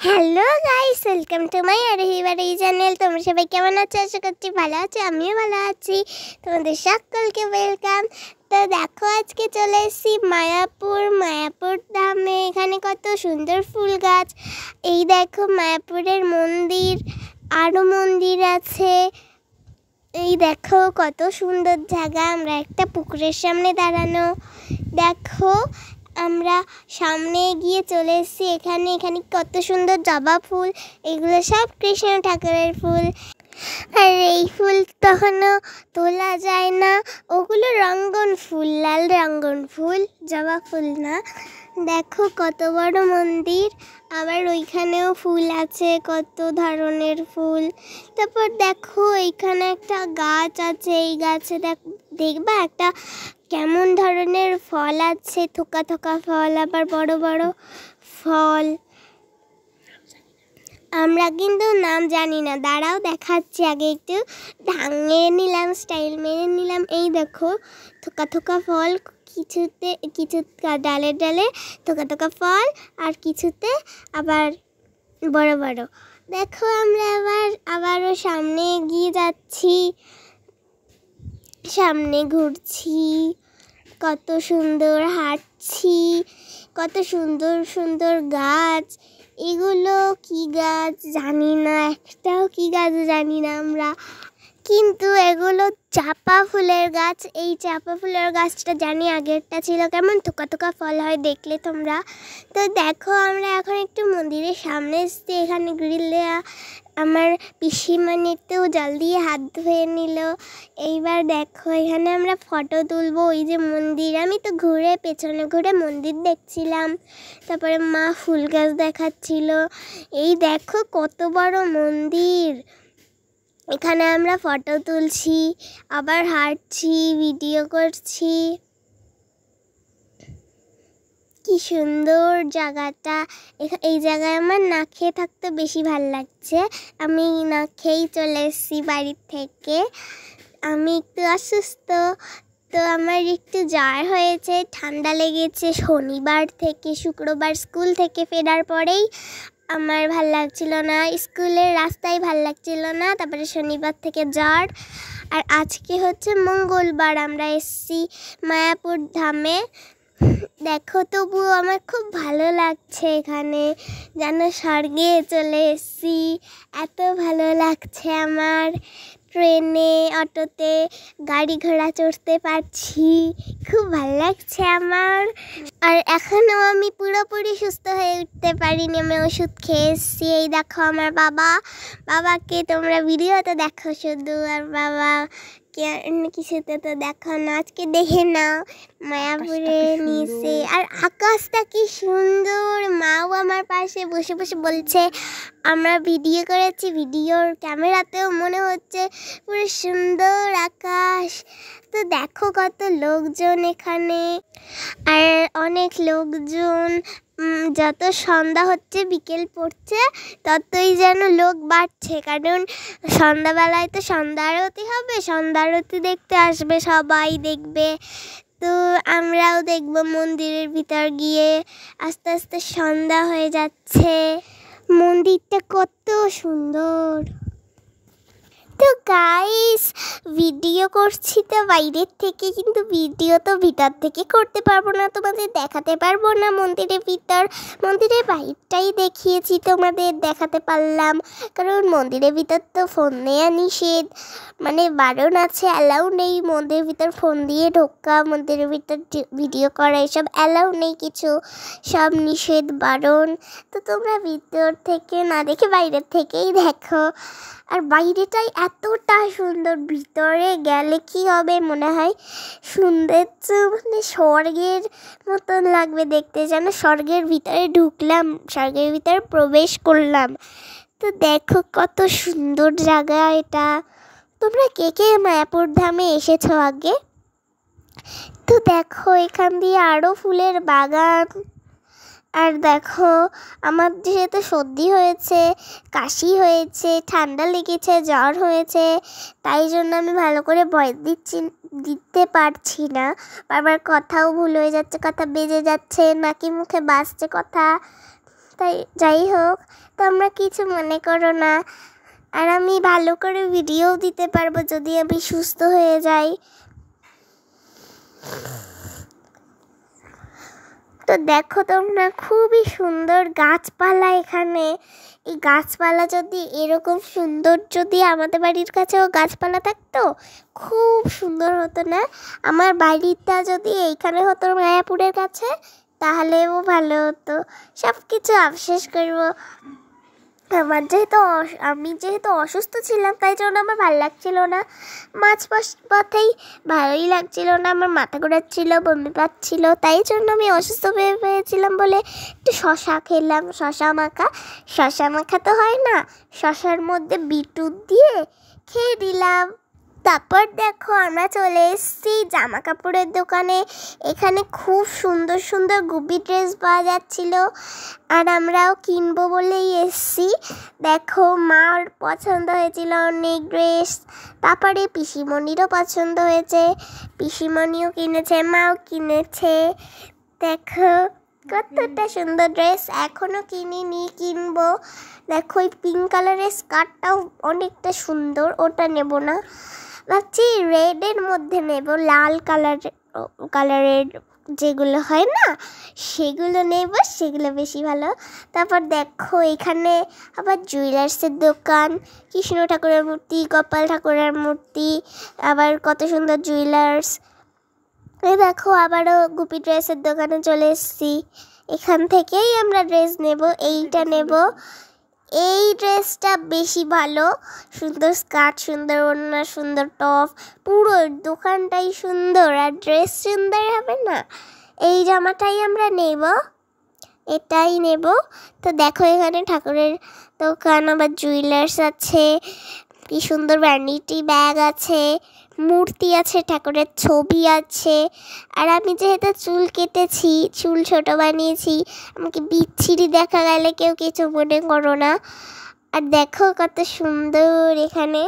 Hello guys, welcome to my আরহিবাড়ি channel. তোমরা সবাই কেমন আছো? আশা করছি ভালো আছো, আমিও ভালো আছি। তোমাদের সকলকে ওয়েলকাম। তো দেখো, আজকে চলে এসেছি মায়াপুর ধামে। এখানে কত সুন্দর ফুল গাছ। এই দেখো মায়াপুরের মন্দির, আরও মন্দির আছে। এই দেখো কত সুন্দর জায়গা। আমরা একটা পুকুরের সামনে দাঁড়ানো। দেখো আমরা সামনে এগিয়ে চলে এসেছি। এখানে কত সুন্দর জবা ফুল। এগুলো সব কৃষ্ণ ঠাকুরের ফুল। আর এই ফুল তখনও তোলা যায় না, ওগুলো রঙ্গন ফুল, লাল রঙ্গন ফুল, জবা ফুল না। দেখো কত বড় মন্দির। আবার ওইখানেও ফুল আছে, কত ধরনের ফুল। তারপর দেখো এইখানে একটা গাছ আছে। এই গাছে দেখবা একটা কেমন ধরনের ফল আছে, থোকা থোকা ফল, আবার বড় বড় ফল। আমরা কিন্তু নাম জানি না। দাঁড়াও দেখাচ্ছি। আগে একটু ঢাং মেরে নিলাম, স্টাইল মেরে নিলাম। এই দেখো থোকা থোকা ফল, কিছু ডালে ডালে থোকা থোকা ফল, আর কিছুতে আবার বড় বড়। দেখো আমরা আবারও সামনে এগিয়ে যাচ্ছি, সামনে ঘুরছি, কত সুন্দর হাঁটছি, কত সুন্দর সুন্দর গাছ। এগুলো কি গাছ জানি না, একটাও কি গাছ জানি না আমরা, কিন্তু এগুলো চাপা ফুলের গাছ। এই চাপা ফুলের গাছটা জানি আগেরটা ছিল কেমন থোকা থোকা ফল হয়, দেখলে তোমরা। তো দেখো আমরা এখন একটু মন্দিরের সামনে এসেছি। এখানে গ্রিল দেওয়া। আমার পিসিমণিতেও জল দিয়ে হাত ধুয়ে নিল। এইবার দেখো এখানে আমরা ফটো তুলবো। ওই যে মন্দির, আমি তো পেছনে ঘুরে মন্দির দেখছিলাম। তারপরে মা ফুল গাছ দেখাচ্ছিল। এই দেখো কত বড় মন্দির। এখানে আমরা ফটো তুলছি, আবার হাঁটছি, ভিডিও করছি। কি সুন্দর জায়গাটা। এই জায়গায় আমার না খেয়ে থাকতে বেশি ভালো লাগছে। আমি না খেয়েই চলে এসেছি বাড়ির থেকে। আমি একটু অসুস্থ, তো আমার একটু জ্বর হয়েছে, ঠান্ডা লেগেছে। শুক্রবার স্কুল থেকে ফেরার পরেই আমার ভাল লাগছিল না, স্কুলের রাস্তায় ভাল লাগছিল না। তারপরে শনিবার থেকে জ্বর। আর আজকে হচ্ছে মঙ্গলবার, আমরা এসেছি মায়াপুর ধামে। দেখো তবুও আমার খুব ভালো লাগছে। এখানে যেন স্বর্গে চলে এসেছি, এত ভালো লাগছে আমার। ট্রেনে, অটোতে, গাড়ি ঘোড়া চড়তে পারছি, খুব ভালো লাগছে আমার। আর এখনও আমি পুরোপুরি সুস্থ হয়ে উঠতে পারিনি, আমি ওষুধ খেয়ে এসেছি। এই দেখো আমার বাবাকে তোমরা ভিডিওতে দেখো শুধু, আর বাবা কিছুতে তো দেখো না। আজকে দেখে নাও মায়াপুরে নিচে, আর আকাশটা কি সুন্দর। মাও আমার পাশে বসে বসে বলছে আমরা ভিডিও করেছি, ভিডিওর ক্যামেরাতেও মনে হচ্ছে পুরো সুন্দর আকাশ। তো দেখো কত লোকজন এখানে, আর অনেক লোকজন। যত সন্ধ্যা হচ্ছে, বিকেল পড়ছে, ততই যেন লোক বাড়ছে। কারণ সন্ধ্যাবেলায় তো সন্ধ্যা আরতি হবে, সন্ধ্যা আরতি দেখতে আসবে সবাই, দেখবে। তো আমরাও দেখব মন্দিরের ভিতর গিয়ে। আস্তে আস্তে সন্ধ্যা হয়ে যাচ্ছে। মন্দিরটা কত সুন্দর। তো গাইস, ভিডিও করছি তো বাইরের থেকে, কিন্তু ভিডিও তো ভিতর থেকে করতে পারবো না, তোমাদের দেখাতে পারবো না মন্দিরের বাইরটাই দেখিয়েছি, তোমাদের দেখাতে পারলাম। কারণ মন্দিরের ভিতর তো ফোন নেওয়া নিষেধ, মানে বারণ আছে, অ্যালাউ নেই মন্দিরের ভিতর ফোন দিয়ে ঢোকা, মন্দিরের ভিতর ভিডিও করা, এসব অ্যালাউ নেই কিছু, সব নিষেধ, বারণ। তো তোমরা ভিতর থেকে না দেখে বাইরের থেকেই দেখো। আর বাইরেটাই এতটা সুন্দর, ভিতরে গেলে কি হবে মনে হয় সৌন্দর্য, মানে স্বর্গের মতন লাগবে দেখতে, যেন স্বর্গের ভিতরে ঢুকলাম, স্বর্গের ভিতরে প্রবেশ করলাম। তো দেখো কত সুন্দর জায়গা এটা। তোমরা কে কে মায়াপুর ধামে এসেছো আগে? তো দেখো এখান দিয়ে আরও ফুলের বাগান। আর দেখো আমার যেহেতু সর্দি হয়েছে, কাশি হয়েছে, ঠান্ডা লেগেছে, জ্বর হয়েছে, তাই জন্য আমি ভালো করে ভয়েস দিতে পারছি না। বারবার কথাও ভুল হয়ে যাচ্ছে, কথা বেজে যাচ্ছে, নাকি মুখে বাজছে কথা। তাই যাই হোক, তোমরা কিছু মনে করো না, আর আমি ভালো করে ভিডিও দিতে পারবো যদি আমি সুস্থ হয়ে যাই। তো দেখো তোমরা, খুবই সুন্দর গাছপালা এখানে। এই গাছপালা যদি এরকম সুন্দর, যদি আমাদের বাড়ির কাছেও গাছপালা থাকতো খুব সুন্দর হতো না? আমার বাড়িটা যদি এইখানে হতো মায়াপুরের কাছে তাহলেও ভালো হতো। সব কিছু আফসোস করবো। আমি যেহেতু অসুস্থ ছিলাম তাই জন্য আমার ভালো লাগছিল না। মাঝ পথেই ভালোই লাগছিল না, আমার মাথা ঘোরাচ্ছিল, বমি পাচ্ছিল, তাই জন্য আমি অসুস্থ হয়ে পেয়েছিলাম বলে একটু শশা খেলাম। শশা মাখা তো হয় না, শশার মধ্যে বিটুট দিয়ে খেয়ে দিলাম। তারপর দেখো আমরা চলে এসেছি জামা কাপড়ের দোকানে। এখানে খুব সুন্দর সুন্দর গুবি ড্রেস পাওয়া যাচ্ছিল, আর আমরাও কিনবো বলেই এসেছি। দেখো মার পছন্দ হয়েছিল অনেক ড্রেস, তারপরে পিসিমণিরও পছন্দ হয়েছে, পিসিমণিও কিনেছে, মাও কিনেছে। দেখো কতটা সুন্দর ড্রেস, এখনও কিনিনি, কিনবো। দেখো এই পিঙ্ক কালারের স্কার্টটাও অনেকটা সুন্দর, ওটা নেব না, ভাবছি রেডের মধ্যে নেব, লাল কালারের যেগুলো হয় না সেগুলো নেব, সেগুলো বেশি ভালো। তারপর দেখো এখানে আবার জুয়েলার্সের দোকান, কৃষ্ণ ঠাকুরের মূর্তি, গোপাল ঠাকুরের মূর্তি, আবার কত সুন্দর জুয়েলার্স। এই দেখো আবারও গুপি ড্রেসের দোকানে চলে এসেছি। এখান থেকেই আমরা ড্রেস নেব, এইটা নেব। এই ড্রেসটা বেশি ভালো, সুন্দর স্কার্ট, সুন্দর ওড়না, সুন্দর টপ, পুরো দোকানটাই সুন্দর, আর ড্রেস সুন্দর হবে না? এই জামাটাই আমরা নেব, এটাই নেব। তো দেখো এখানে ঠাকুরের দোকান, আবার জুয়েলার্স আছে, কি সুন্দর ভ্যানিটি ব্যাগ আছে, মূর্তি আছে, ঠাকুরের ছবি আছে। আর আমি যেহেতু চুল কেটেছি, চুল ছোট বানিয়েছি, আমাকে বিচ্ছিরি দেখা গেলে কেউ কিছু মনে করো না। আর দেখো কত সুন্দর, এখানে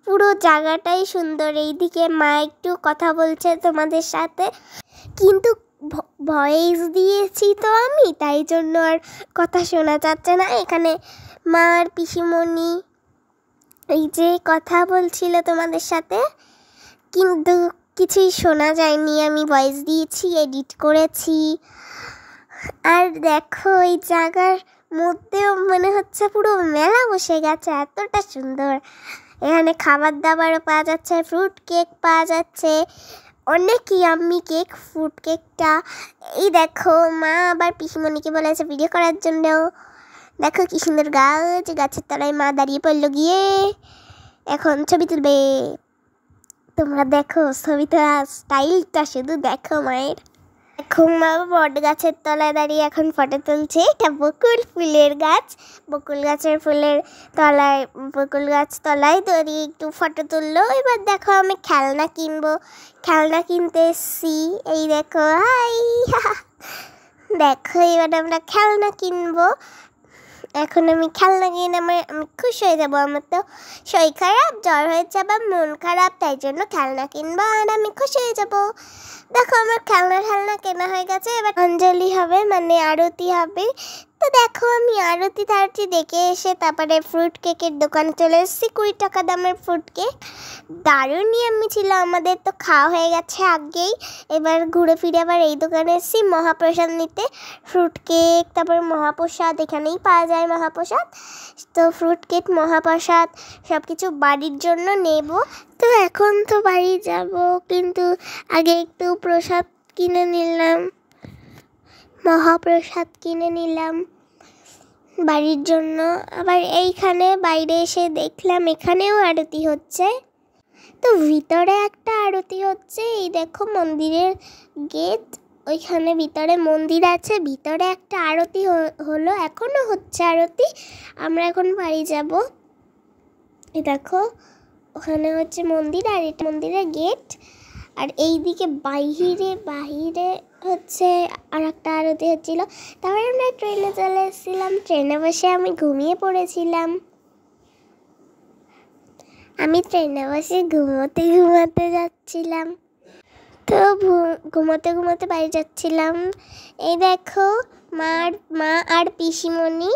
পুরো জায়গাটাই সুন্দর। এইদিকে মা একটু কথা বলছে তোমাদের সাথে, কিন্তু ভয়েস দিয়েছি তো আমি, তাই জন্য আর কথা শোনা যাচ্ছে না। এখানে মা আর পিসিমণি এই যে কথা বলছিল তোমাদের সাথে, কিন্তু কিছুই শোনা যায়নি, আমি ভয়েস দিয়েছি, এডিট করেছি। আর দেখো এই জায়গার মধ্যেও মনে হচ্ছে পুরো মেলা বসে গেছে, এতটা সুন্দর। এখানে খাবার দাবারও পাওয়া যাচ্ছে, ফ্রুট কেক পাওয়া যাচ্ছে, অনেক ইয়াম্মি কেক, ফ্রুট কেকটা। এই দেখো মা আবার পিসিমণিকে বলেছে ভিডিও করার জন্য। দেখো কি সুন্দর গাছ, গাছের তলায় মা দাঁড়িয়ে পড়লো গিয়ে, এখন ছবি তুলবে। তোমরা দেখো ছবি তোলার স্টাইলটা শুধু দেখো মায়ের। এখন মা বট গাছের তলায় দাঁড়িয়ে এখন ফটো তুলছে। এটা বকুল ফুলের গাছ, বকুল গাছের ফুলের তলায়, বকুল গাছ তলায় দাঁড়িয়ে একটু ফটো তুললো। এবার দেখো আমি খেলনা কিনবো, খেলনা কিনতে এসছি। এই দেখো হাই দেখো এবার আমরা খেলনা কিনবো। এখন আমি খেলনা কিনে আমি খুশি হয়ে যাবো। আমার তো শরীর খারাপ, জ্বর হয়েছে, আবার মন খারাপ, তাই জন্য খেলনা কিনবো আর আমি খুশি হয়ে যাবো। দেখো আমার খেলনা কেনা হয়ে গেছে, এবার অঞ্জলি হবে, মানে আরতি হবে। তো দেখো আমি আরতি টারতি দেখে এসে তারপরে ফ্রুট কেকের দোকানে চলে এসেছি। 20 টাকা দামের ফ্রুট কেক, দারুণ ইয়াম্মি ছিল। আমাদের তো খাওয়া হয়ে গেছে আগেই। এবার ঘুরে ফিরে আবার এই দোকানে এসেছি মহাপ্রসাদ নিতে। ফ্রুট কেক, তারপর মহাপ্রসাদ, এখানেই পাওয়া যায় মহাপ্রসাদ। তো ফ্রুট কেক, মহাপ্রসাদ সব কিছু বাড়ির জন্য নেব। তো এখন তো বাড়ি যাব, কিন্তু আগে একটু প্রসাদ কিনে নিলাম, মহাপ্রসাদ কিনে নিলাম বাড়ির জন্য। আবার এইখানে বাইরে এসে দেখলাম এখানেও আরতি হচ্ছে। তো ভিতরে একটা আরতি হচ্ছে, এই দেখো মন্দিরের গেট, ওইখানে ভিতরে মন্দির আছে, ভিতরে একটা আরতি হলো, এখনও হচ্ছে আরতি। আমরা এখন বাড়ি যাব। এই দেখো ওখানে হচ্ছে মন্দির, আর এটা মন্দিরের গেট। আর এইদিকে বাহিরে হচ্ছে আর একটা আরতি হচ্ছিল। তারপরে আমরা ট্রেনে চলে এসেছিলাম, ট্রেনে বসে আমি ঘুমিয়ে পড়েছিলাম। আমি ট্রেনে বসে ঘুমোতে যাচ্ছিলাম। তো ঘুমোতে বাড়ি যাচ্ছিলাম। এই দেখো মা আর পিসিমণি,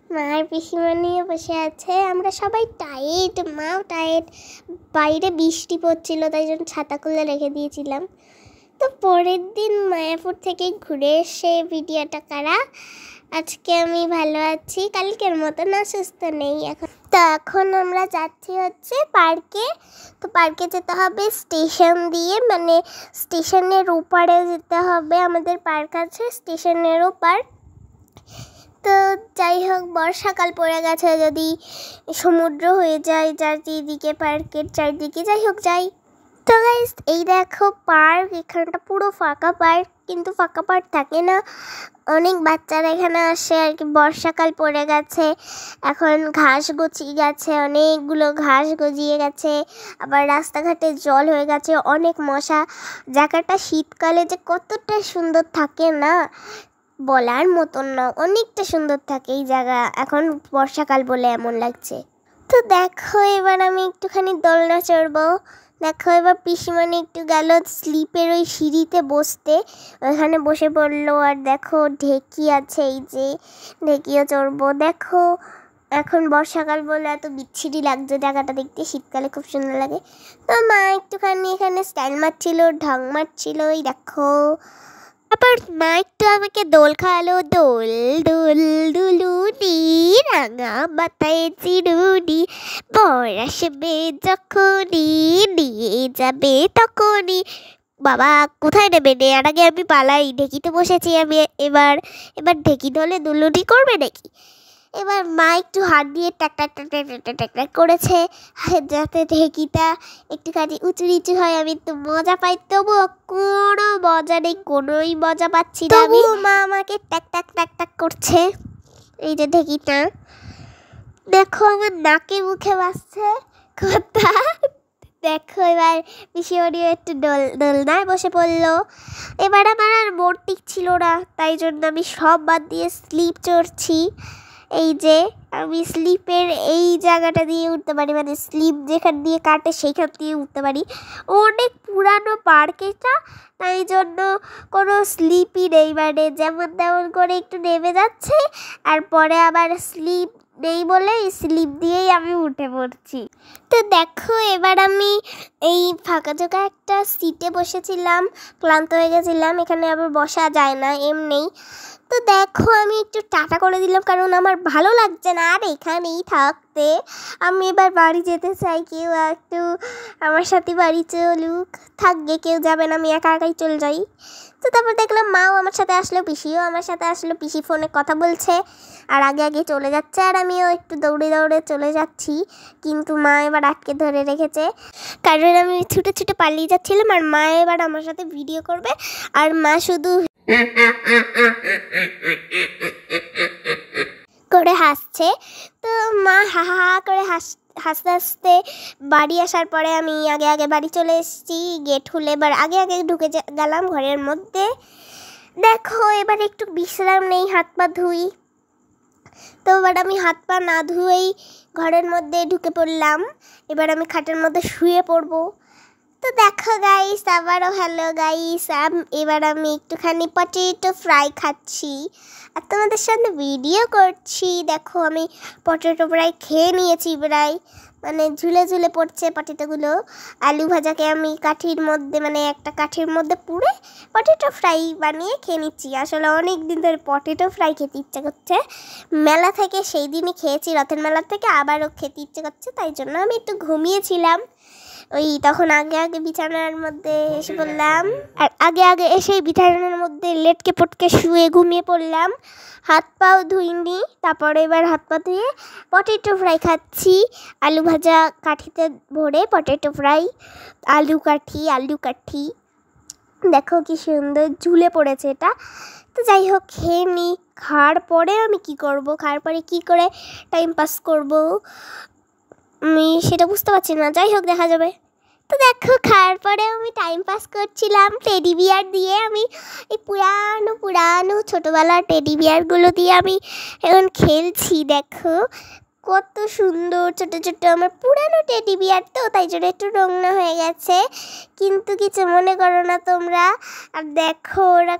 মা আর পিসিমণিও বসে আছে। আমরা সবাই টাইট, মাও টাইট। বাইরে বৃষ্টি পড়ছিল, তাই জন্য ছাতা খুলে রেখে দিয়েছিলাম। তো পরের দিন মায়াপুর থেকে ঘুরে এসে ভিডিওটা করা। আজকে আমি ভালো আছি, কালকের মতো না, সুস্থ নেই এখন। তো এখন আমরা যাচ্ছি হচ্ছে পার্কে। তো পার্কে যেতে হবে স্টেশন দিয়ে, মানে স্টেশনের ওপারে যেতে হবে। আমাদের পার্ক আছে স্টেশনের ওপার। তো যাই হোক, বর্ষাকাল পড়ে গেছে, যদি সমুদ্র হয়ে যায় চারদিকে, পার্কের চারদিকে। যাই হোক, যাই। তো গাইস, এই দেখো পার্ক, এখানটা পুরো ফাঁকা পার্ক, কিন্তু ফাঁকা পার্ক থাকে না, অনেক বাচ্চারা এখানে আসে আর কি। বর্ষাকাল পড়ে গেছে, এখন ঘাস গজিয়ে গেছে, অনেকগুলো ঘাস গজিয়ে গেছে, আবার রাস্তাঘাটে জল হয়ে গেছে, অনেক মশা। জায়গাটা শীতকালে যে কতটা সুন্দর থাকে না, বলার মতন না, অনেকটা সুন্দর থাকে এই জায়গা। এখন বর্ষাকাল বলে এমন লাগছে। তো দেখো, এবার আমি একটুখানি দোলনা চড়বো। দেখো, এবার পিসিমণি একটু গেল স্লিপের ওই সিঁড়িতে বসতে, ওখানে বসে পড়লো। আর দেখো ঢেকি আছে, এই যে ঢেকিও চড়বো। দেখো, এখন বর্ষাকাল বলে এত বিচ্ছিরি লাগছে জায়গাটা দেখতে, শীতকালে খুব সুন্দর লাগে। তো মা একটুখানি এখানে স্টাইল মারছিল, ঢং মারছিল, ওই দেখো। তারপর মা একটু আমাকে দোল খাওয়ালো। দোল দোল দুলুনি, রাঙা মাথায় চিরুনি, বর আসবে যখনই, নিয়ে যাবে তখনই। বাবা, কোথায় নেবে? নেওয়ার আগে আমি পালাই, ঢেকিতে বসেছি আমি। এবার ঢেকি ধরলে দুলুনি করবে নাকি? এবার মা একটু হাত দিয়ে ট্যাক ট্যাক ট্যাক ট্যাক ট্যাক ট্যাক ট্যাক করেছে, যাতে ঢেকিটা একটুখানি উঁচু নিচু হয়। আমি তো মজা পাই, তবুও কোনো মজা নেই, কোনোই মজা পাচ্ছি না আমি। মা আমাকে ট্যাক ট্যাক ট্যাক ট্যাক করছে, এই যে ঢেকিটা। দেখো, আমার নাকে মুখে বাজছে কথা। দেখো, এবার পিসিমণিও একটু দোলনায় বসে পড়লো। এবার আমার আর মন টিকছিল না, তাই জন্য আমি সব বাদ দিয়ে স্লিপ চড়ছি। এই যে আমি স্লিপের এই জায়গাটা দিয়ে উঠতে পারি, মানে স্লিপ যেখান দিয়ে কাটে সেইখান দিয়ে উঠতে পারি। অনেক পুরানো পার্ক এটা, তাই জন্য কোনো স্লিপই নেই, মানে যেমন তেমন করে একটু নেমে যাচ্ছে, আর পরে আবার স্লিপ নেই বলে স্লিপ দিয়েই আমি উঠে পড়ছি। তো দেখো, এবার আমি এই ফাঁকা জায়গা একটা সিটে বসেছিলাম, ক্লান্ত হয়ে গেছিলাম, এখানে আবার বসা যায় না এমনি। তো দেখো, আমি একটু টাটা করে দিলাম, কারণ আমার ভালো লাগছে না আর এখানেই থাকতে। আমি এবার বাড়ি যেতে চাই, কেউ একটু আমার সাথে বাড়ি চলুক। থাকবে, কেউ যাবে না, আমি একা একাই চলে যাই। তো তারপর দেখলাম মাও আমার সাথে আসলো, পিসিও আমার সাথে আসলো। পিসি ফোনে কথা বলছে আর আগে আগে চলে যাচ্ছে, আর আমিও একটু দৌড়ে দৌড়ে চলে যাচ্ছি। কিন্তু মা এবার আটকে ধরে রেখেছে, কারণ আমি ছুটে ছুটে পালিয়ে যাচ্ছিলাম, আর মা এবার আমার সাথে ভিডিও করবে। আর মা শুধু করে হাসছে। তো মা হা হা করে হাসতে হাসতে বাড়ি আসার পরে আমি আগে আগে বাড়ি চলে এসেছি। গেট খুলে এবার আগে আগে ঢুকে গেলাম ঘরের মধ্যে। দেখো, এবার একটু বিশ্রাম নেই, হাত পা ধুই। তো এবার আমি হাত পা না ধুয়েই ঘরের মধ্যে ঢুকে পড়লাম। এবার আমি খাটের মধ্যে শুয়ে পড়বো। তো দেখো গাইস, আবারও হ্যালো গাইস, এবার আমি একটুখানি পটেটো ফ্রাই খাচ্ছি আর তোমাদের সামনে ভিডিও করছি। দেখো, আমি পটেটো ফ্রাই খেয়ে নিয়েছি প্রায়, মানে ঝুলে ঝুলে পড়ছে পটেটোগুলো। আলু ভাজাকে আমি কাঠির মধ্যে, মানে একটা কাঠির মধ্যে পুড়ে পটেটো ফ্রাই বানিয়ে খেয়ে নিচ্ছি। আসলে অনেক দিন ধরে পটেটো ফ্রাই খেতে ইচ্ছে করছে, মেলা থেকে সেই দিনই খেয়েছি, রথের মেলা থেকে আবারও খেতে ইচ্ছে করছে, তাই জন্য আমি একটু ঘুমিয়েছিলাম। ওই তখন আগে আগে বিছানার মধ্যে এসে পড়লাম, আর আগে আগে এসে বিছানার মধ্যে লেটকে পটকে শুয়ে ঘুমিয়ে পড়লাম। হাত পাও ধুইনি, তারপরে এবার হাত পা ধুয়ে পটেটো ফ্রাই খাচ্ছি। আলু ভাজা কাঠিতে ভরে পটেটো ফ্রাই, আলু কাঠি। দেখো কি সুন্দর ঝুলে পড়েছে এটা। তো যাই হোক, খেয়ে নিই। খাওয়ার পরে আমি কি করব, খাওয়ার পরে কি করে টাইম পাস করব আমি সেটা বুঝতে পারছি না। যাই হোক, দেখা যাবে। তো দেখো, খাওয়ার পরে আমি টাইম পাস করছিলাম টেডি বিয়ার দিয়ে। আমি এই পুরানো ছোটোবেলার টেডি বিয়ারগুলো দিয়ে আমি এখন খেলছি। দেখো, কত সুন্দর ছোট ছোট আমার পুরানো টেডি বিয়ার, তো তাই জন্য একটু রঙনা হয়ে গেছে, কিন্তু কিছু মনে করো না তোমরা। আর দেখো ওরা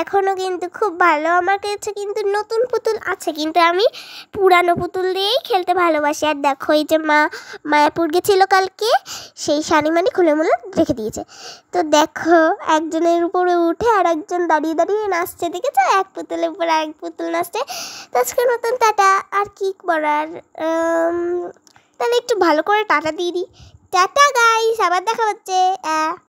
এখনও কিন্তু খুব ভালো। আমার কাছে কিন্তু নতুন পুতুল আছে, কিন্তু আমি পুরানো পুতুল দিয়েই খেলতে ভালোবাসি। আর দেখো এই যে মায়াপুর গেছিল কালকে, সেই শানিমানি খুলে মুলে রেখে দিয়েছে। তো দেখো একজনের উপরে উঠে আর একজন দাঁড়িয়ে দাঁড়িয়ে নাচছে, দেখেছো? এক পুতুলের উপর আর এক পুতুল নাচছে। তো আজকের মতন টাটা, আর কি করার, তাহলে একটু ভালো করে টাটা দিয়ে দিই। টাটা গাইস, আবার দেখা হচ্ছে।